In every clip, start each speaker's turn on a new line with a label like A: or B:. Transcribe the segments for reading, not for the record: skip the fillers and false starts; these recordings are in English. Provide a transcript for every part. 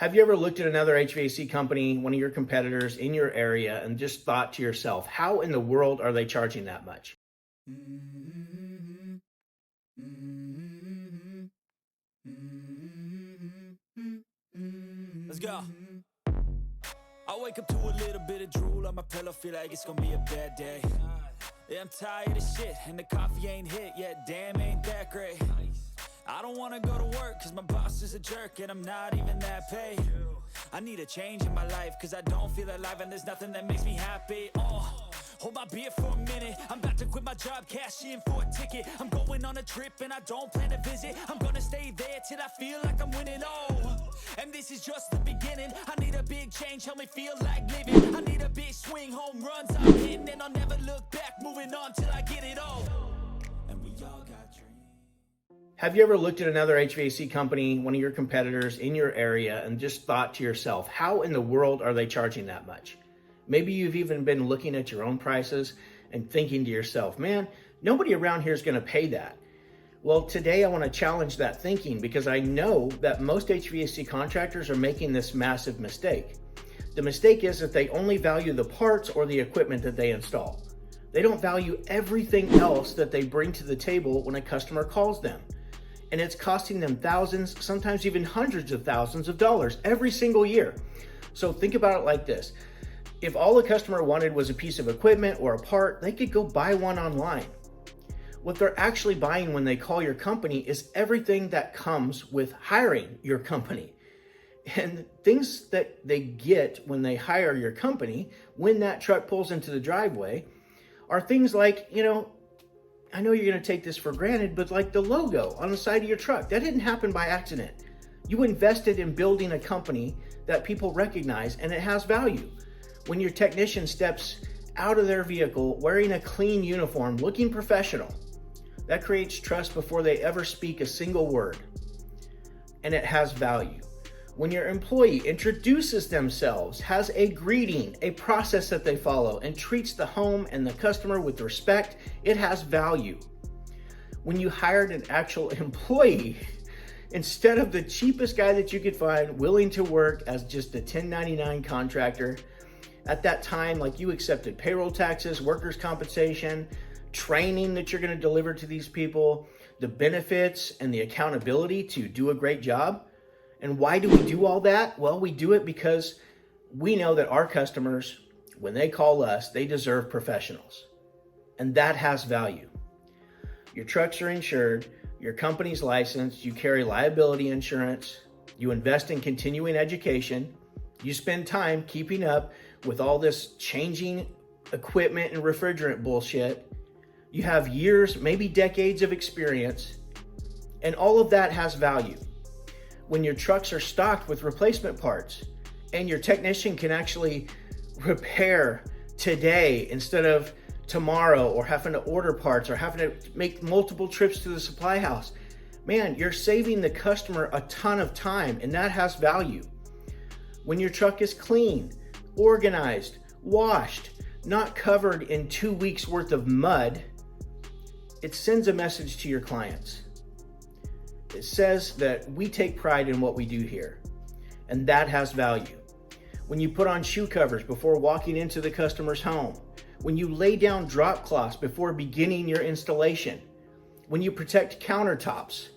A: Have you ever looked at another HVAC company, one of your competitors in your area, and just thought to yourself, how in the world are they charging that much?
B: Let's go. I wake up to a little bit of drool on my pillow, feel like it's gonna be a bad day. Yeah, I'm tired of shit, and the coffee ain't hit yet, damn, ain't that great. I don't wanna go to work, cause my boss is a jerk, and I'm not even that paid. I need a change in my life, cause I don't feel alive, and there's nothing that makes me happy. Hold my beer for a minute, I'm about to quit my job, cash in for a ticket. I'm going on a trip and I don't plan to visit. I'm gonna stay there till I feel like I'm winning, and this is just the beginning. I need a big change, help me feel like living. I need a big swing, home runs I'm hitting, and I'll never look back, moving on till I get it all. And we all got dreams.
A: Have you ever looked at another HVAC company, one of your competitors in your area, and just thought to yourself, how in the world are they charging that much? Maybe you've even been looking at your own prices and thinking to yourself, man, nobody around here is going to pay that. Well, today I want to challenge that thinking because I know that most HVAC contractors are making this massive mistake. The mistake is that they only value the parts or the equipment that they install. They don't value everything else that they bring to the table when a customer calls them. And it's costing them thousands, sometimes even hundreds of thousands of dollars every single year. So think about it like this. If all the customer wanted was a piece of equipment or a part, they could go buy one online. What they're actually buying when they call your company is everything that comes with hiring your company. And things that they get when they hire your company, when that truck pulls into the driveway, are things like, I know you're going to take this for granted, but like the logo on the side of your truck, that didn't happen by accident. You invested in building a company that people recognize and it has value. When your technician steps out of their vehicle wearing a clean uniform, looking professional, that creates trust before they ever speak a single word. And it has value. When your employee introduces themselves, has a greeting, a process that they follow, and treats the home and the customer with respect, it has value. When you hired an actual employee, instead of the cheapest guy that you could find, willing to work as just a 1099 contractor, at that time, like you accepted payroll taxes, workers' compensation, training that you're going to deliver to these people, the benefits and the accountability to do a great job. And why do we do all that? Well, we do it because we know that our customers, when they call us, they deserve professionals. And that has value. Your trucks are insured, your company's licensed, you carry liability insurance, you invest in continuing education, you spend time keeping up with all this changing equipment and refrigerant bullshit. You have years, maybe decades of experience, and all of that has value. When your trucks are stocked with replacement parts and your technician can actually repair today instead of tomorrow, or having to order parts or having to make multiple trips to the supply house, man, you're saving the customer a ton of time, and that has value. When your truck is clean, organized, washed, not covered in 2 weeks worth of mud, it sends a message to your clients. It says that we take pride in what we do here, and that has value. When you put on shoe covers before walking into the customer's home, when you lay down drop cloths before beginning your installation, when you protect countertops,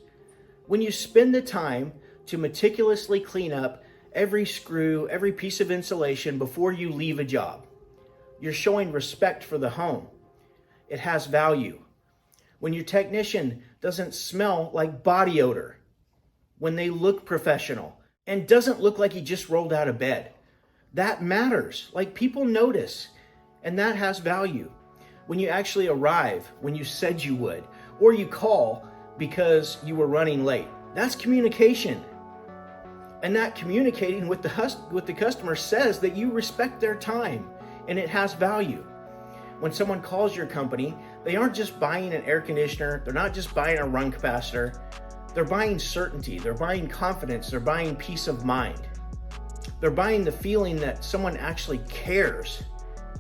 A: when you spend the time to meticulously clean up every screw, every piece of insulation before you leave a job, you're showing respect for the home. It has value. When your technician doesn't smell like body odor, when they look professional and doesn't look like he just rolled out of bed, that matters. Like, people notice, and that has value. When you actually arrive when you said you would, or you call because you were running late, that's communication. And that communicating with the customer says that you respect their time, and it has value. When someone calls your company, they aren't just buying an air conditioner, they're not just buying a run capacitor, they're buying certainty, they're buying confidence, they're buying peace of mind. They're buying the feeling that someone actually cares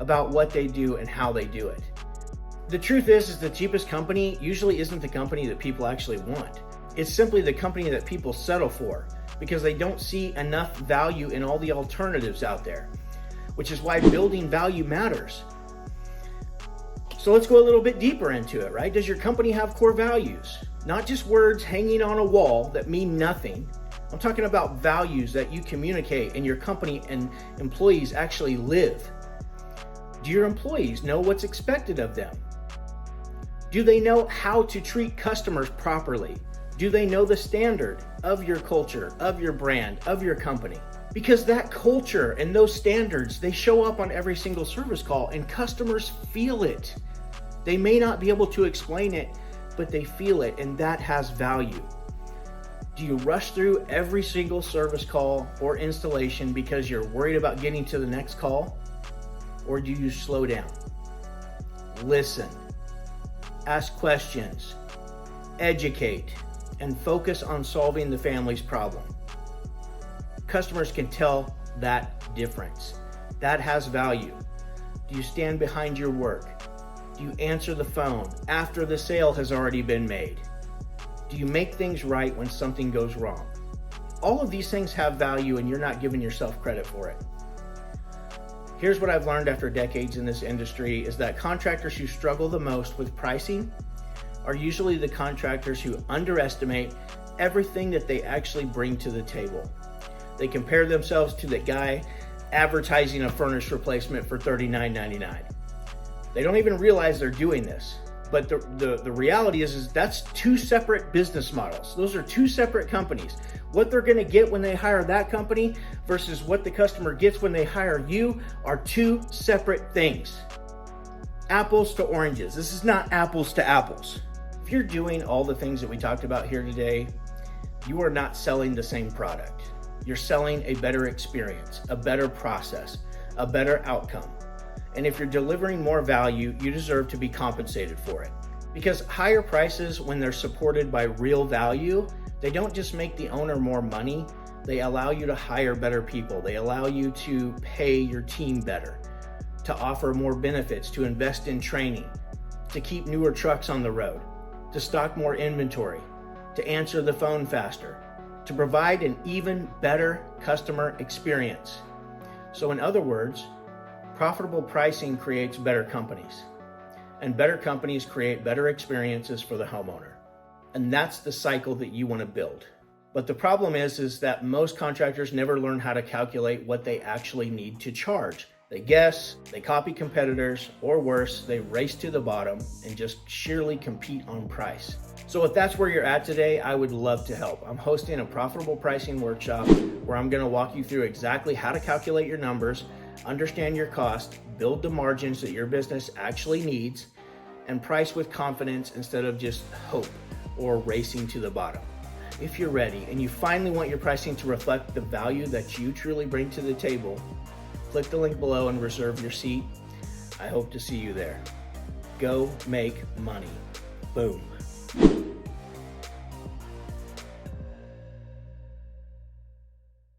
A: about what they do and how they do it. The truth is the cheapest company usually isn't the company that people actually want. It's simply the company that people settle for because they don't see enough value in all the alternatives out there, which is why building value matters. So let's go a little bit deeper into it, right? Does your company have core values? Not just words hanging on a wall that mean nothing. I'm talking about values that you communicate and your company and employees actually live. Do your employees know what's expected of them? Do they know how to treat customers properly? Do they know the standard of your culture, of your brand, of your company? Because that culture and those standards, they show up on every single service call and customers feel it. They may not be able to explain it, but they feel it, and that has value. Do you rush through every single service call or installation because you're worried about getting to the next call? Or do you slow down? Listen, ask questions, educate, and focus on solving the family's problem. Customers can tell that difference. That has value. Do you stand behind your work? Do you answer the phone after the sale has already been made? Do you make things right when something goes wrong? All of these things have value and you're not giving yourself credit for it. Here's what I've learned after decades in this industry is that contractors who struggle the most with pricing are usually the contractors who underestimate everything that they actually bring to the table. They compare themselves to the guy advertising a furnace replacement for $39.99. They don't even realize they're doing this. But the reality is that's two separate business models. Those are two separate companies. What they're gonna get when they hire that company versus what the customer gets when they hire you are two separate things. Apples to oranges. This is not apples to apples. If you're doing all the things that we talked about here today, you are not selling the same product. You're selling a better experience, a better process, a better outcome. And if you're delivering more value, you deserve to be compensated for it. Because higher prices, when they're supported by real value, they don't just make the owner more money, they allow you to hire better people. They allow you to pay your team better, to offer more benefits, to invest in training, to keep newer trucks on the road, to stock more inventory, to answer the phone faster, to provide an even better customer experience. So in other words, profitable pricing creates better companies, and better companies create better experiences for the homeowner. And that's the cycle that you want to build. But the problem is that most contractors never learn how to calculate what they actually need to charge. They guess, they copy competitors, or worse, they race to the bottom and just sheerly compete on price. So if that's where you're at today, I would love to help. I'm hosting a profitable pricing workshop where I'm going to walk you through exactly how to calculate your numbers, understand your cost, build the margins that your business actually needs, and price with confidence instead of just hope or racing to the bottom. If you're ready and you finally want your pricing to reflect the value that you truly bring to the table, click the link below and reserve your seat. I hope to see you there. Go make money. Boom.